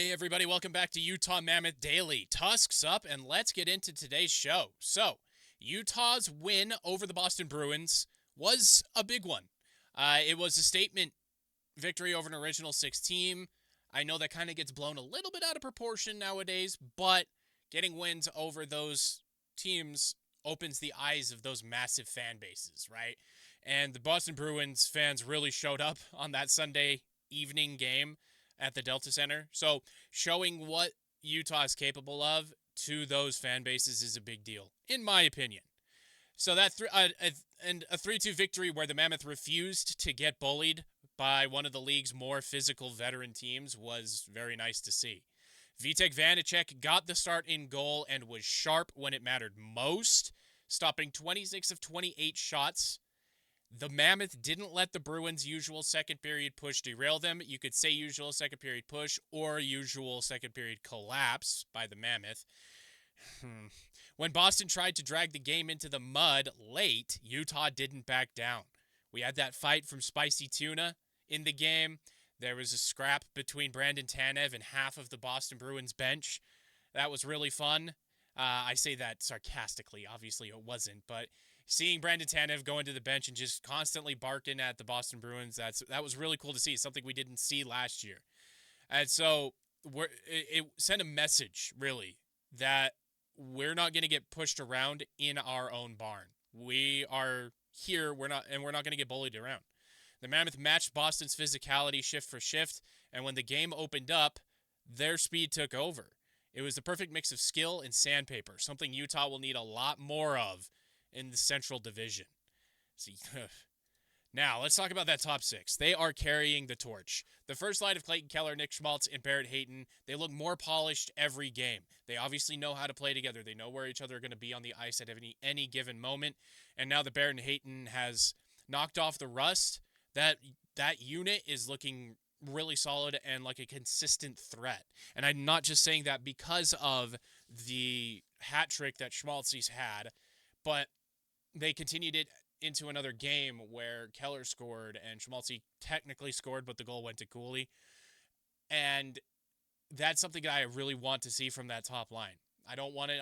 Hey everybody, welcome back to Utah Mammoth Daily. Tusks up, and let's get into today's show. So, Utah's win over the Boston Bruins was a big one. It was a statement victory over an original six team. I know that kind of gets blown a little bit out of proportion nowadays, but getting wins over those teams opens the eyes of those massive fan bases, right? And the Boston Bruins fans really showed up on that Sunday evening game at the Delta Center. So showing what Utah is capable of to those fan bases is a big deal, in my opinion. So that a 3-2 victory where the Mammoth refused to get bullied by one of the league's more physical veteran teams was very nice to see. Vitek Vanacek got the start in goal and was sharp when it mattered most, stopping 26 of 28 shots. The Mammoth didn't let the Bruins' usual second period push derail them. You could say usual second period push or usual second period collapse by the Mammoth. When Boston tried to drag the game into the mud late, Utah didn't back down. We had that fight from Spicy Tuna in the game. There was a scrap between Brandon Tanev and half of the Boston Bruins bench. That was really fun. I say that sarcastically. Obviously, it wasn't, but seeing Brandon Tanev go into the bench and just constantly barking at the Boston Bruins, that was really cool to see. Something we didn't see last year. And so it sent a message, really, that we're not going to get pushed around in our own barn. We are here, we're not going to get bullied around. The Mammoth matched Boston's physicality shift for shift, and when the game opened up, their speed took over. It was the perfect mix of skill and sandpaper, something Utah will need a lot more of in the Central Division. See, now, let's talk about that top six. They are carrying the torch. The first line of Clayton Keller, Nick Schmaltz, and Barrett Hayton, they look more polished every game. They obviously know how to play together. They know where each other are going to be on the ice at any given moment. And now that Barrett and Hayton has knocked off the rust, that unit is looking really solid and like a consistent threat. And I'm not just saying that because of the hat trick that Schmaltz had, but they continued it into another game where Keller scored and Schmaltz technically scored, but the goal went to Cooley. And that's something that I really want to see from that top line. I don't want the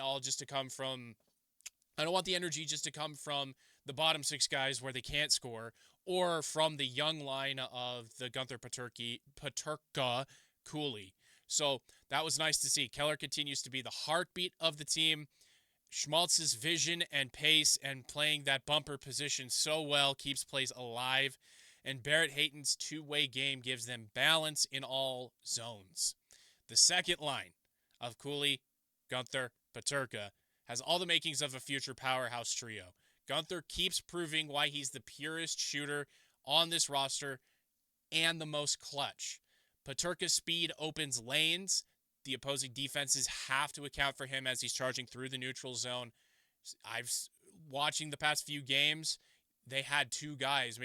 energy just to come from the bottom six guys where they can't score, or from the young line of the Gunther Peterka, Cooley. So that was nice to see. Keller continues to be the heartbeat of the team. Schmaltz's vision and pace and playing that bumper position so well keeps plays alive. And Barrett Hayton's two-way game gives them balance in all zones. The second line of Cooley, Gunther, Peterka has all the makings of a future powerhouse trio. Gunther keeps proving why he's the purest shooter on this roster and the most clutch. Peterka's speed opens lanes. The opposing defenses have to account for him as he's charging through the neutral zone. Watching the past few games, they had two guys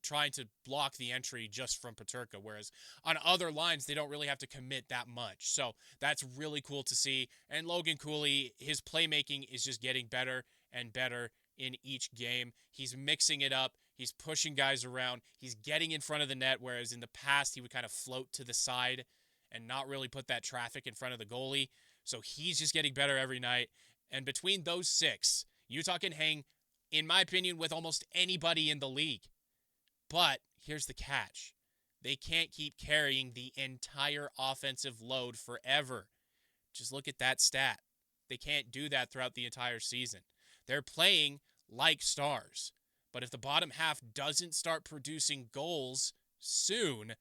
trying to block the entry just from Peterka, whereas on other lines, they don't really have to commit that much. So that's really cool to see. And Logan Cooley, his playmaking is just getting better and better in each game. He's mixing it up. He's pushing guys around. He's getting in front of the net, whereas in the past, he would kind of float to the side and not really put that traffic in front of the goalie. So he's just getting better every night. And between those six, Utah can hang, in my opinion, with almost anybody in the league. But here's the catch. They can't keep carrying the entire offensive load forever. Just look at that stat. They can't do that throughout the entire season. They're playing like stars. But if the bottom half doesn't start producing goals soon,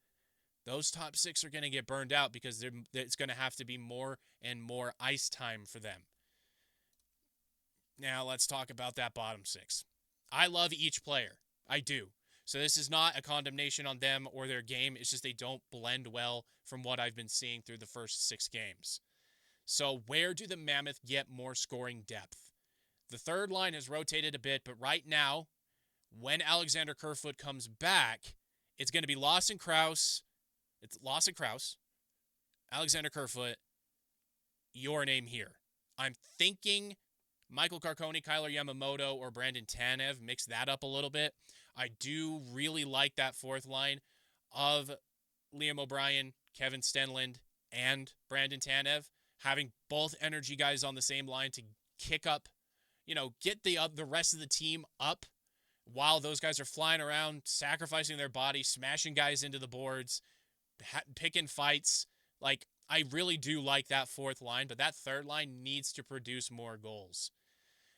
those top six are going to get burned out because it's going to have to be more and more ice time for them. Now, let's talk about that bottom six. I love each player. I do. So this is not a condemnation on them or their game. It's just they don't blend well from what I've been seeing through the first 6 games. So where do the Mammoth get more scoring depth? The third line has rotated a bit, but right now, when Alexander Kerfoot comes back, it's going to be Lawson Krause. It's Lawson Krause, Alexander Kerfoot, your name here. I'm thinking Michael Carcone, Kyler Yamamoto, or Brandon Tanev. Mix that up a little bit. I do really like that fourth line of Liam O'Brien, Kevin Stenlund, and Brandon Tanev, having both energy guys on the same line to kick up, get the rest of the team up while those guys are flying around, sacrificing their body, smashing guys into the boards, picking fights. Like, I really do like that fourth line, but that third line needs to produce more goals.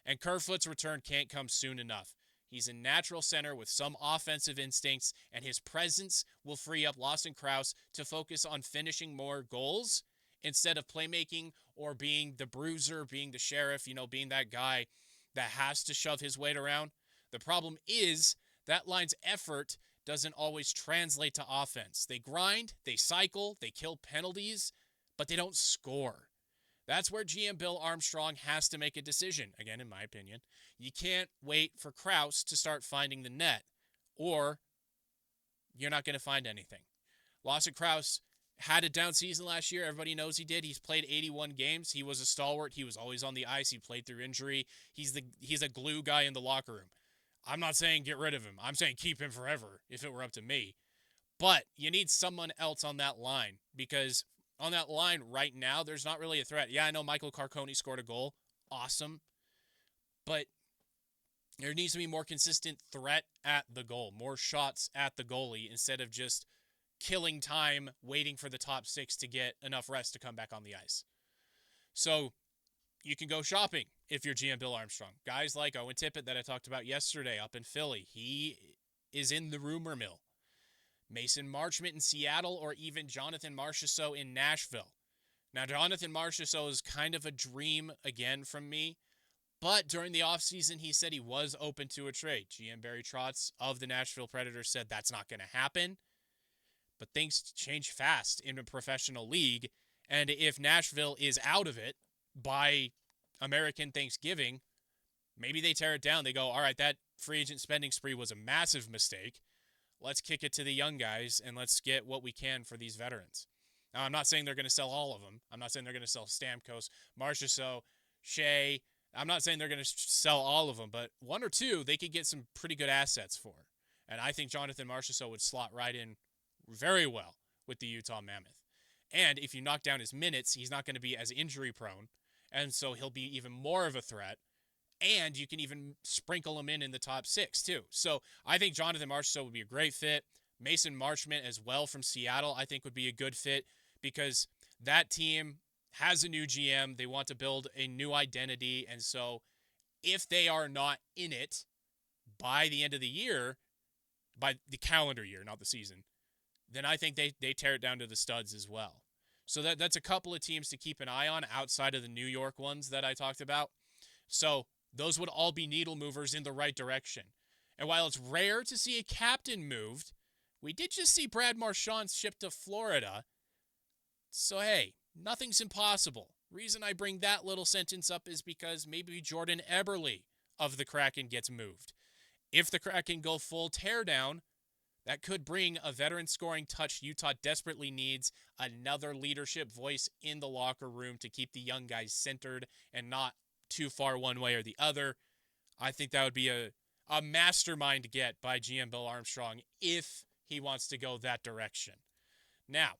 And Kerfoot's return can't come soon enough. He's a natural center with some offensive instincts, and his presence will free up Lawson Krause to focus on finishing more goals instead of playmaking or being the bruiser, being the sheriff, being that guy that has to shove his weight around. The problem is that line's effort doesn't always translate to offense. They grind, they cycle, they kill penalties, but they don't score. That's where GM Bill Armstrong has to make a decision, again, in my opinion. You can't wait for Krause to start finding the net, or you're not going to find anything. Lawson Krause had a down season last year. Everybody knows he did. He's played 81 games. He was a stalwart. He was always on the ice. He played through injury. He's a glue guy in the locker room. I'm not saying get rid of him. I'm saying keep him forever if it were up to me. But you need someone else on that line, because on that line right now, there's not really a threat. Yeah, I know Michael Carcone scored a goal. Awesome. But there needs to be more consistent threat at the goal, more shots at the goalie instead of just killing time waiting for the top six to get enough rest to come back on the ice. So you can go shopping if you're GM Bill Armstrong. Guys like Owen Tippett that I talked about yesterday up in Philly, he is in the rumor mill. Mason Marchment in Seattle, or even Jonathan Marchessault in Nashville. Now, Jonathan Marchessault is kind of a dream again from me, but during the offseason, he said he was open to a trade. GM Barry Trotz of the Nashville Predators said that's not going to happen, but things change fast in a professional league, and if Nashville is out of it by American Thanksgiving, maybe they tear it down. They go, all right, that free agent spending spree was a massive mistake. Let's kick it to the young guys, and let's get what we can for these veterans. Now, I'm not saying they're going to sell all of them. I'm not saying they're going to sell Stamkos, Marchessault, Shea. I'm not saying they're going to sell all of them, but one or two they could get some pretty good assets for. And I think Jonathan Marchessault would slot right in very well with the Utah Mammoth. And if you knock down his minutes, he's not going to be as injury prone, and so he'll be even more of a threat. And you can even sprinkle him in the top six, too. So I think Jonathan Marchessault would be a great fit. Mason Marchment as well from Seattle, I think, would be a good fit, because that team has a new GM. They want to build a new identity. And so if they are not in it by the end of the year, by the calendar year, not the season, then I think they tear it down to the studs as well. So that's a couple of teams to keep an eye on outside of the New York ones that I talked about. So those would all be needle movers in the right direction. And while it's rare to see a captain moved, we did just see Brad Marchand shipped to Florida. So, hey, nothing's impossible. Reason I bring that little sentence up is because maybe Jordan Eberle of the Kraken gets moved. If the Kraken go full teardown, that could bring a veteran scoring touch Utah desperately needs, another leadership voice in the locker room to keep the young guys centered and not too far one way or the other. I think that would be a mastermind get by GM Bill Armstrong if he wants to go that direction. Now,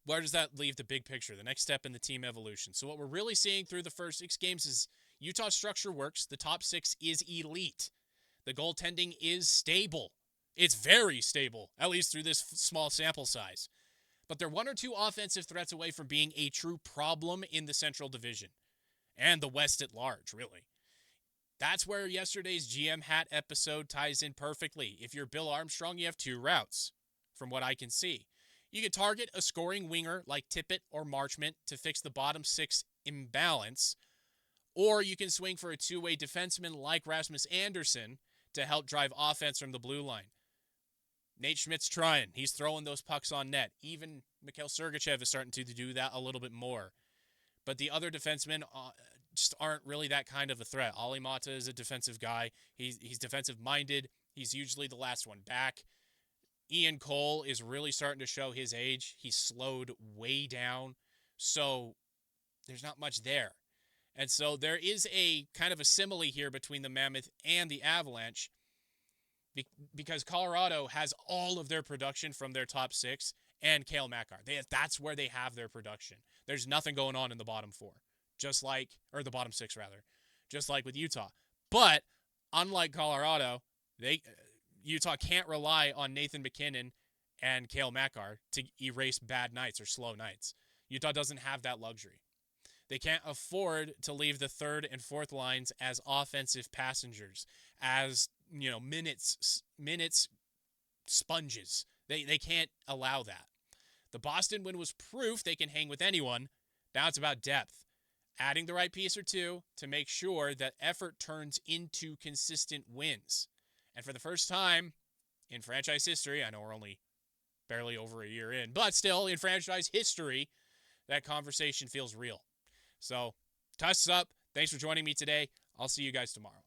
where does that leave the big picture, the next step in the team evolution? So what we're really seeing through the first 6 games is Utah's structure works. The top 6 is elite. The goaltending is stable. It's very stable, at least through this small sample size. But they're 1 or 2 offensive threats away from being a true problem in the Central Division. And the West at large, really. That's where yesterday's GM Hat episode ties in perfectly. If you're Bill Armstrong, you have 2 routes, from what I can see. You could target a scoring winger like Tippett or Marchment to fix the bottom 6 imbalance, or you can swing for a 2-way defenseman like Rasmus Andersson to help drive offense from the blue line. Nate Schmidt's trying. He's throwing those pucks on net. Even Mikhail Sergachev is starting to do that a little bit more. But the other defensemen just aren't really that kind of a threat. Ali Mata is a defensive guy. He's defensive-minded. He's usually the last one back. Ian Cole is really starting to show his age. He's slowed way down. So there's not much there. And so there is a kind of a simile here between the Mammoth and the Avalanche, because Colorado has all of their production from their top 6, and Kale McCarr. That's where they have their production. There's nothing going on in the bottom four, or the bottom six rather, just like with Utah. But unlike Colorado, Utah can't rely on Nathan McKinnon and Kale McCarr to erase bad nights or slow nights. Utah doesn't have that luxury. They can't afford to leave the third and fourth lines as offensive passengers, as minutes sponges. They can't allow that. The Boston win was proof they can hang with anyone. Now it's about depth. Adding the right piece or two to make sure that effort turns into consistent wins. And for the first time in franchise history, I know we're only barely over a year in, but still in franchise history, that conversation feels real. So, Tusks up. Thanks for joining me today. I'll see you guys tomorrow.